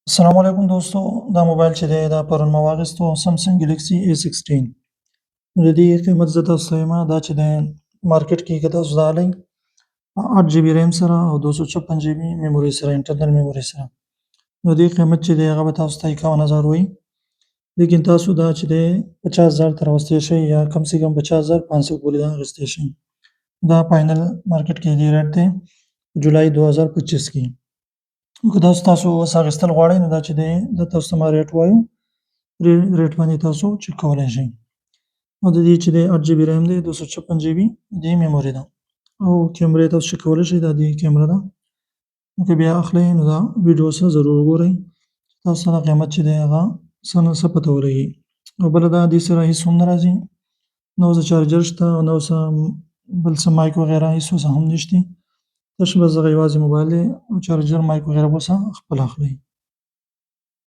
السلام علیکم دوستو. دا موبایل چې دی دا پرون ما واخیستو سمسنګ ګلیکسي A16. نو د دې قیمت زه تاسو ته وایم دا چې دی مارکیټ کې که تاسو دا اخلئ 8 جی بي ریم سره او 256 جی بي میموري سره انټرنل میموري سره نو دې قیمت چې دی هغه به تاسو ته 51,000 وایي، لیکن تاسو دا چې دی 50,000 ته راوستی شئ یا کم سے کم 50,500 پورې دا اخیستی شئ. دا فاینل مارکیټ کې دې ریټ دی جولای 2025 کې. که تاسو اوس اخیستل غواړئ نو دا چې دی دا تاسو ته ما ریټ وایو، ریټ باندې تاسو چک کولی شئ. او د دې چې دی 8 جی بي ریم دی 256 جی بي دې میموري ده او کیمرې تاسو چک کولی شئ. دا دې کیمره ده. نو که بیا اخلئ نو دا ویډیو سره ضرور وګورئ تاسو ته دا قیمت چې دی هغه څه پته ولګي. او بله دا دې سره هېڅ هم نه راځي، نه اوس چارجر شته او نه اوس بل څه مایک وغیره هېڅ اوس هم نشتي، تش بس دغه یوازې موبایل دی او چارجر مایک وغیره به اوس خپله اخلئ.